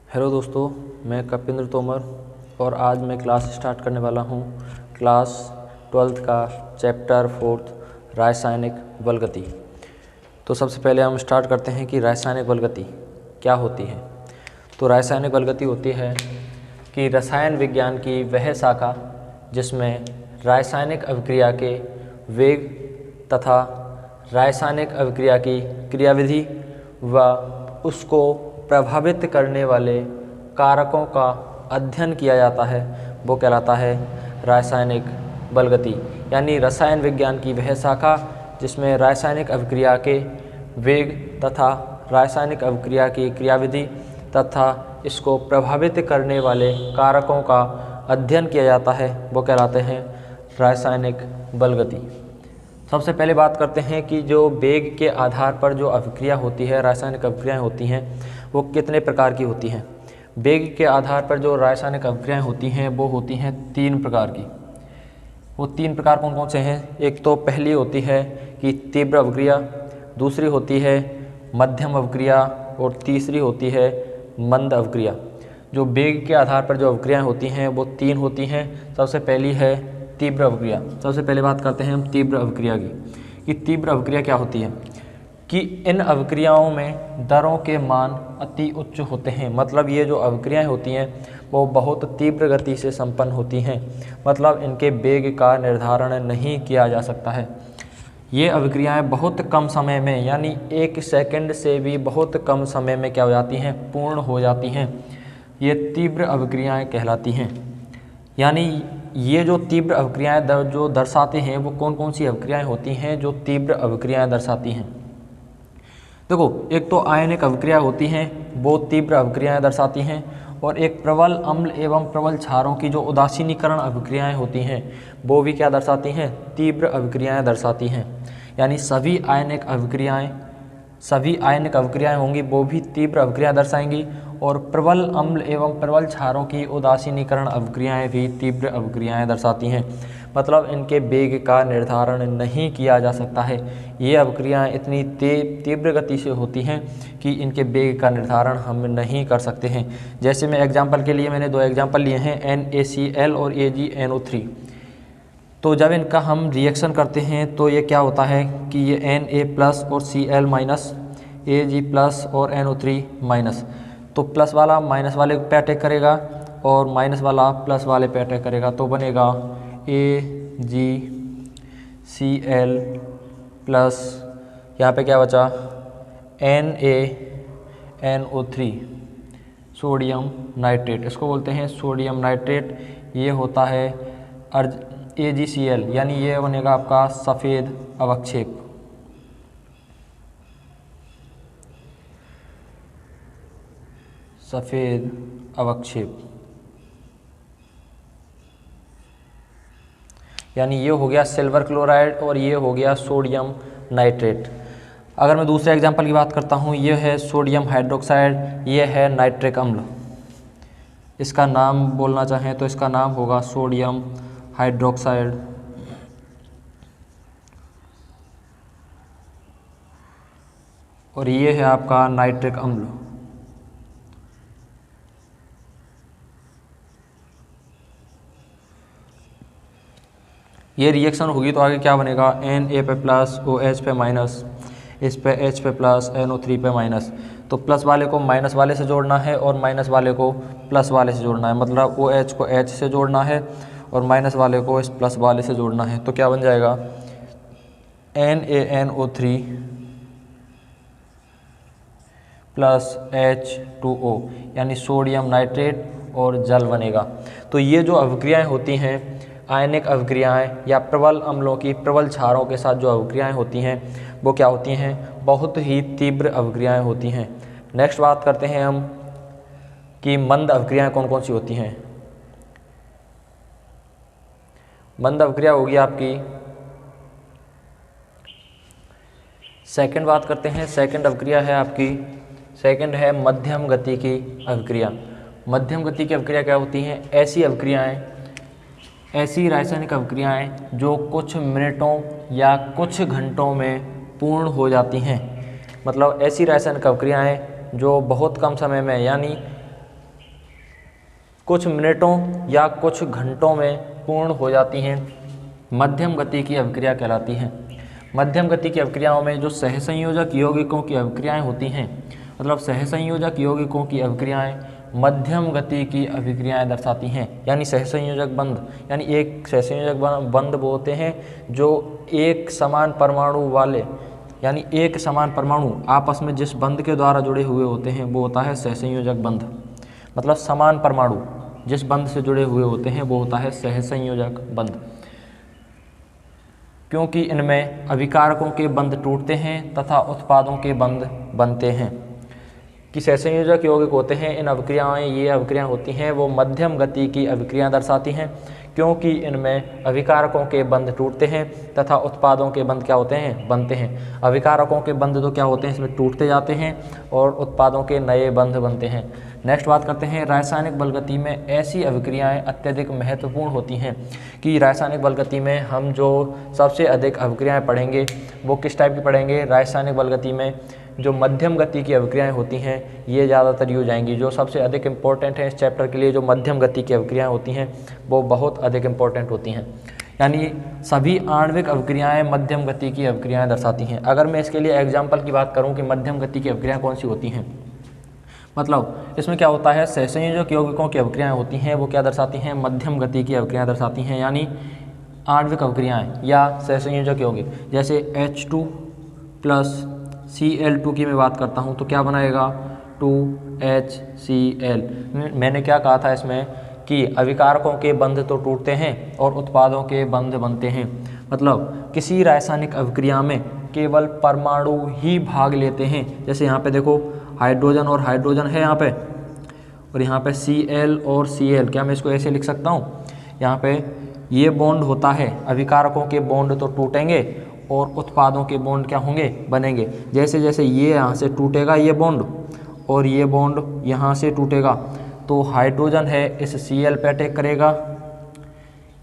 Hello दोस्तों, मैं कपिंद्र तोमर और आज मैं क्लास स्टार्ट करने वाला हूँ। क्लास 12th का चैप्टर 4 रासायनिक बल गति। तो सबसे पहले हम स्टार्ट करते हैं कि रासायनिक बल गति क्या होती है। तो रासायनिक बल गति होती है कि रसायन विज्ञान की वह शाखा जिसमें रासायनिक अभिक्रिया के वेग तथा रासायनिक अभिक्रिया की क्रियाविधि व उसको प्रभावित करने वाले कारकों का अध्ययन किया जाता है, वो कहलाता है रासायनिक बल गति। यानी रसायन विज्ञान की वह शाखा जिसमें रासायनिक अभिक्रिया के वेग तथा रासायनिक अभिक्रिया की क्रियाविधि तथा इसको प्रभावित करने वाले कारकों का अध्ययन किया जाता है, वो कहलाते हैं रासायनिक बल गति। सबसे पहले बात करते हैं कि जो वेग के आधार पर जो अभिक्रिया होती है, रासायनिक अभिक्रियाएँ होती हैं, वो कितने प्रकार की होती हैं। वेग के आधार पर जो रासायनिक अभिक्रियाएँ होती हैं वो होती हैं 3 प्रकार की। वो 3 प्रकार कौन कौन से हैं? एक तो पहली होती है कि तीव्र अभिक्रिया, दूसरी होती है मध्यम अभिक्रिया और तीसरी होती है मंद अभिक्रिया। जो वेग के आधार पर जो अभिक्रियाएँ होती हैं वो 3 होती हैं। सबसे पहली है तीव्र अभिक्रिया। सबसे पहले बात करते हैं हम तीव्र अभिक्रिया की कि तीव्र अभिक्रिया क्या होती है। कि इन अभिक्रियाओं में दरों के मान अति उच्च होते हैं। मतलब ये जो अभिक्रियाएं होती हैं वो बहुत तीव्र गति से संपन्न होती हैं। मतलब इनके वेग का निर्धारण नहीं किया जा सकता है। ये अभिक्रियाएं बहुत कम समय में, यानी 1 सेकंड से भी बहुत कम समय में क्या हो जाती हैं, पूर्ण हो जाती हैं। ये तीव्र अभिक्रियाएं कहलाती हैं। यानी ये जो तीव्र अभिक्रियाएं जो दर्शाते हैं वो कौन कौन सी अभिक्रियाएं होती हैं जो तीव्र अभिक्रियाएं दर्शाती हैं। देखो, एक तो आयनिक अभिक्रिया होती हैं, वो तीव्र अभिक्रियाएं दर्शाती हैं। और एक प्रबल अम्ल एवं प्रबल क्षारों की जो उदासीनीकरण अभिक्रियाएं होती हैं वो भी क्या दर्शाती हैं, तीव्र अभिक्रियाएं दर्शाती हैं। यानी सभी आयनिक अभिक्रियाएं होंगी वो भी तीव्र अभिक्रिया दर्शाएंगी। और प्रबल अम्ल एवं प्रबल क्षारों की उदासीनीकरण अभिक्रियाएं भी तीव्र अभिक्रियाएं दर्शाती हैं। मतलब इनके वेग का निर्धारण नहीं किया जा सकता है। ये अभिक्रियाएं इतनी तीव्र गति से होती हैं कि इनके वेग का निर्धारण हम नहीं कर सकते हैं। जैसे मैं एग्जाम्पल के लिए मैंने 2 एग्जाम्पल लिए हैं, NaCl और AgNO3। तो जब इनका हम रिएक्शन करते हैं तो ये क्या होता है कि ये Na+ और Cl- Ag+ और NO3-। तो प्लस वाला माइनस वाले पे अटैक करेगा और माइनस वाला प्लस वाले पे अटैक करेगा, तो बनेगा AgCl+, यहाँ पे क्या बचा, NaNO3 सोडियम नाइट्रेट। इसको बोलते हैं सोडियम नाइट्रेट। ये होता है AgCl, यानी ये बनेगा आपका सफ़ेद अवक्षेप। सफ़ेद अवक्षेप यानी ये हो गया सिल्वर क्लोराइड और ये हो गया सोडियम नाइट्रेट। अगर मैं दूसरे एग्जांपल की बात करता हूँ, ये है सोडियम हाइड्रोक्साइड, ये है नाइट्रिक अम्ल। इसका नाम बोलना चाहें तो इसका नाम होगा सोडियम हाइड्रोक्साइड। और ये है आपका नाइट्रिक अम्ल। ये रिएक्शन होगी तो आगे क्या बनेगा, Na पे प्लस OH पे माइनस, इस पे H पे प्लस NO3 पे माइनस। तो प्लस वाले को माइनस वाले से जोड़ना है और माइनस वाले को प्लस वाले से जोड़ना है। मतलब OH को H से जोड़ना है और माइनस वाले को इस प्लस वाले से जोड़ना है। तो क्या बन जाएगा, NaNO3 प्लस H2O, यानी सोडियम नाइट्रेट और जल बनेगा। तो ये जो अभिक्रियाएँ होती हैं, आयनिक अभिक्रियाएं या प्रबल अम्लों की प्रबल क्षारों के साथ जो अभिक्रियाएं होती हैं वो क्या होती हैं, बहुत ही तीव्र अभिक्रियाएं होती हैं। नेक्स्ट बात करते हैं हम कि मंद अभिक्रियाएं कौन कौन सी होती हैं। मंद अभिक्रिया होगी आपकी, सेकंड बात करते हैं। सेकंड अभिक्रिया है आपकी, सेकंड है मध्यम गति की अभिक्रिया। मध्यम गति की अभिक्रिया क्या होती हैं, ऐसी रासायनिक अभिक्रियाएं जो कुछ मिनटों या कुछ घंटों में पूर्ण हो जाती हैं। मतलब ऐसी रासायनिक अभिक्रियाएं जो बहुत कम समय में, यानी कुछ मिनटों या कुछ घंटों में पूर्ण हो जाती हैं, मध्यम गति की अभिक्रिया कहलाती हैं। मध्यम गति की अभिक्रियाओं में जो सहसंयोजक यौगिकों की अभिक्रियाएं होती हैं, मतलब सहसंयोजक यौगिकों की अभिक्रियाएं मध्यम गति की अभिक्रियाएं दर्शाती हैं। यानी सहसंयोजक बंध, यानी एक सहसंयोजक बंध वो होते हैं जो एक समान परमाणु वाले, यानी एक समान परमाणु आपस में जिस बंध के द्वारा जुड़े हुए होते हैं वो होता है सहसंयोजक बंध। मतलब समान परमाणु जिस बंध से जुड़े हुए होते हैं वो होता है सहसंयोजक बंध। क्योंकि इनमें अभिकारकों के बंध टूटते हैं तथा उत्पादों के बंध बनते हैं। कि सहसंयोजक यौगिक होते हैं, इन अभिक्रियाएं, ये अभिक्रियाएं होती हैं वो मध्यम गति की अभिक्रियाएं दर्शाती हैं, क्योंकि इनमें अभिकारकों के बंध टूटते हैं तथा उत्पादों के बंध क्या होते हैं, बनते हैं। अभिकारकों के बंध तो क्या होते हैं, इसमें टूटते जाते हैं और उत्पादों के नए बंध बनते हैं। नेक्स्ट बात करते हैं, रासायनिक बलगति में ऐसी अभिक्रियाएं अत्यधिक महत्वपूर्ण होती हैं। कि रासायनिक बलगति में हम जो सबसे अधिक अभिक्रियाएं पढ़ेंगे वो किस टाइप की पढ़ेंगे, रासायनिक बलगति में जो मध्यम गति की अभिक्रियाएं होती हैं ये ज़्यादातर यूज आएंगी। जो सबसे अधिक इम्पोर्टेंट है इस चैप्टर के लिए, जो मध्यम गति की अभिक्रियाएं होती हैं वो बहुत अधिक इम्पोर्टेंट होती हैं। यानी सभी आणविक अभिक्रियाएं मध्यम गति की अभिक्रियाएं दर्शाती हैं। अगर मैं इसके लिए एग्जाम्पल की बात करूं कि मध्यम गति की अभिक्रियाएं कौन सी होती हैं, मतलब इसमें क्या होता है, सहसंयोजक यौगिकों की अभिक्रियाएं होती हैं वो क्या दर्शाती हैं, मध्यम गति की अभिक्रियाएं दर्शाती हैं। यानी आणविक अभिक्रियाएं या सहसंयोजक यौगिक, जैसे H2 प्लस Cl2 की मैं बात करता हूँ तो क्या बनाएगा, 2HCl। मैंने क्या कहा था इसमें कि अभिकारकों के बंध तो टूटते हैं और उत्पादों के बंध बनते हैं। मतलब किसी रासायनिक अभिक्रिया में केवल परमाणु ही भाग लेते हैं। जैसे यहाँ पे देखो हाइड्रोजन और हाइड्रोजन है यहाँ पे, और यहाँ पे Cl और Cl, क्या मैं इसको ऐसे लिख सकता हूँ, यहाँ पे ये बॉन्ड होता है, अभिकारकों के बॉन्ड तो टूटेंगे और उत्पादों के बॉन्ड क्या होंगे, बनेंगे। जैसे जैसे ये यहाँ से टूटेगा ये बॉन्ड और ये बॉन्ड यहाँ से टूटेगा तो हाइड्रोजन है इस Cl पे अटैक करेगा,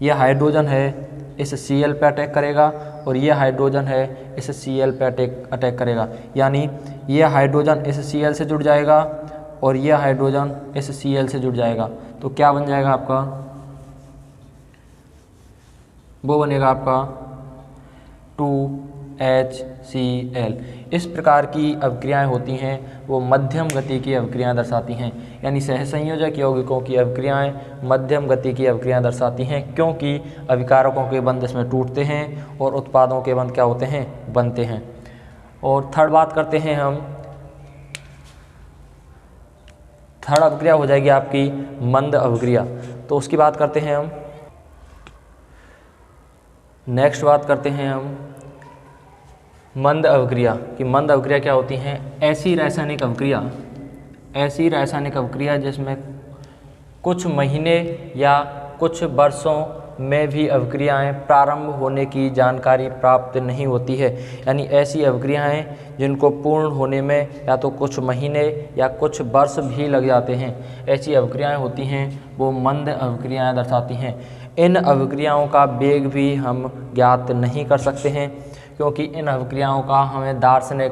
ये हाइड्रोजन है इस Cl पे अटैक करेगा और ये हाइड्रोजन है इस Cl पे अटैक करेगा। यानी ये हाइड्रोजन इस Cl से जुड़ जाएगा और ये हाइड्रोजन इस Cl से जुड़ जाएगा तो क्या बन जाएगा आपका, वो बनेगा आपका 2HCl। इस प्रकार की अभिक्रियाएं होती हैं वो मध्यम गति की अभिक्रियाएं दर्शाती हैं। यानी सहसंयोजक यौगिकों की अभिक्रियाएं मध्यम गति की अभिक्रियाएं दर्शाती हैं, क्योंकि अभिकारकों के बंध इसमें टूटते हैं और उत्पादों के बंध क्या होते हैं, बनते हैं। और थर्ड बात करते हैं हम, थर्ड अभिक्रिया हो जाएगी आपकी मंद अभिक्रिया। तो उसकी बात करते हैं हम। नेक्स्ट बात करते हैं हम मंद अभिक्रिया। कि मंद अभिक्रिया क्या होती हैं, ऐसी रासायनिक अभिक्रिया जिसमें कुछ महीने या कुछ वर्षों में भी अभिक्रियाएं प्रारंभ होने की जानकारी प्राप्त नहीं होती है। यानी ऐसी अभिक्रियाएं जिनको पूर्ण होने में या तो कुछ महीने या कुछ वर्ष भी लग जाते हैं, ऐसी अभिक्रियाएं होती हैं वो मंद अभिक्रियाएं दर्शाती हैं। इन अभिक्रियाओं का वेग भी हम ज्ञात नहीं कर सकते हैं, क्योंकि इन अभिक्रियाओं का हमें दार्शनिक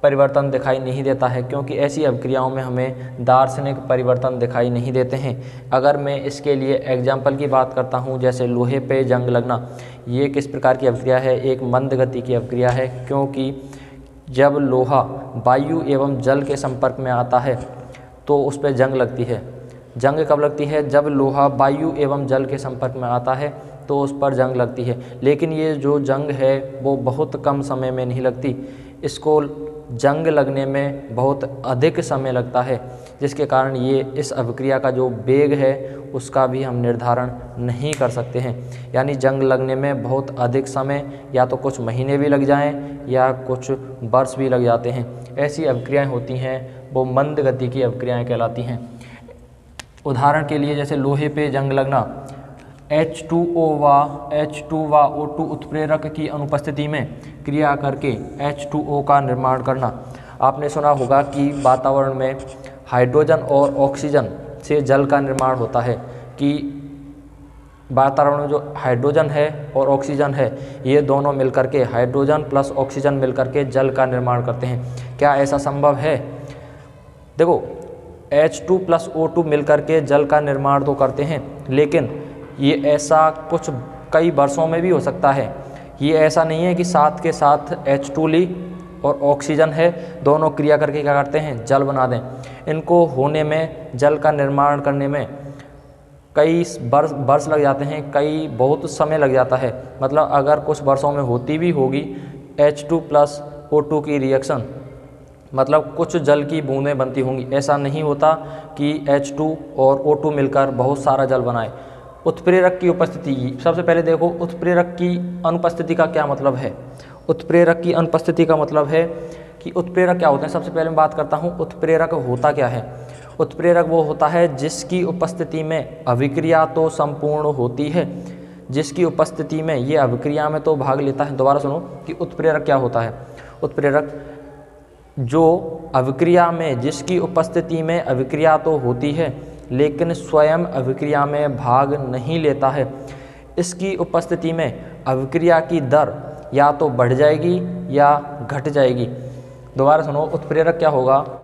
परिवर्तन दिखाई नहीं देता है, क्योंकि ऐसी अभिक्रियाओं में हमें दार्शनिक परिवर्तन दिखाई नहीं देते हैं। अगर मैं इसके लिए एग्जाम्पल की बात करता हूं, जैसे लोहे पे जंग लगना, ये किस प्रकार की अभिक्रिया है, एक मंद गति की अभिक्रिया है। क्योंकि जब लोहा वायु एवं जल के संपर्क में आता है तो उस पर जंग लगती है। जंग कब लगती है, जब लोहा वायु एवं जल के संपर्क में आता है तो उस पर जंग लगती है। लेकिन ये जो जंग है वो बहुत कम समय में नहीं लगती, इसको जंग लगने में बहुत अधिक समय लगता है, जिसके कारण ये इस अभिक्रिया का जो वेग है उसका भी हम निर्धारण नहीं कर सकते हैं। यानी जंग लगने में बहुत अधिक समय, या तो कुछ महीने भी लग जाएं या कुछ वर्ष भी लग जाते हैं। ऐसी अभिक्रियाएं होती हैं वो मंद गति की अभिक्रियाएं कहलाती हैं। उदाहरण के लिए जैसे लोहे पे जंग लगना, H2O व O2 उत्प्रेरक की अनुपस्थिति में क्रिया करके H2O का निर्माण करना। आपने सुना होगा कि वातावरण में हाइड्रोजन और ऑक्सीजन से जल का निर्माण होता है, कि वातावरण में जो हाइड्रोजन है और ऑक्सीजन है ये दोनों मिलकर के, हाइड्रोजन प्लस ऑक्सीजन मिलकर के जल का निर्माण करते हैं। क्या ऐसा संभव है? देखो H2 प्लस O2 मिलकर के जल का निर्माण तो करते हैं, लेकिन ये ऐसा कुछ कई वर्षों में भी हो सकता है। ये ऐसा नहीं है कि साथ के साथ H2 ली और ऑक्सीजन है, दोनों क्रिया करके क्या करते हैं, जल बना दें। इनको होने में, जल का निर्माण करने में कई वर्ष लग जाते हैं, कई बहुत समय लग जाता है। मतलब अगर कुछ वर्षों में होती भी होगी H2 प्लस O2 की रिएक्शन, मतलब कुछ जल की बूंदें बनती होंगी। ऐसा नहीं होता कि H2 और O2 मिलकर बहुत सारा जल बनाए। उत्प्रेरक की उपस्थिति, सबसे पहले देखो उत्प्रेरक की अनुपस्थिति का क्या मतलब है। उत्प्रेरक की अनुपस्थिति का मतलब है कि उत्प्रेरक क्या होते हैं। सबसे पहले मैं बात करता हूँ उत्प्रेरक होता क्या है। उत्प्रेरक वो होता है जिसकी उपस्थिति में अभिक्रिया तो संपूर्ण होती है, जिसकी उपस्थिति में ये अभिक्रिया में तो भाग लेता है। दोबारा सुनो कि उत्प्रेरक क्या होता है। उत्प्रेरक जो अभिक्रिया में, जिसकी उपस्थिति में अभिक्रिया तो होती है लेकिन स्वयं अभिक्रिया में भाग नहीं लेता है। इसकी उपस्थिति में अभिक्रिया की दर या तो बढ़ जाएगी या घट जाएगी। दोबारा सुनो, उत्प्रेरक क्या होगा।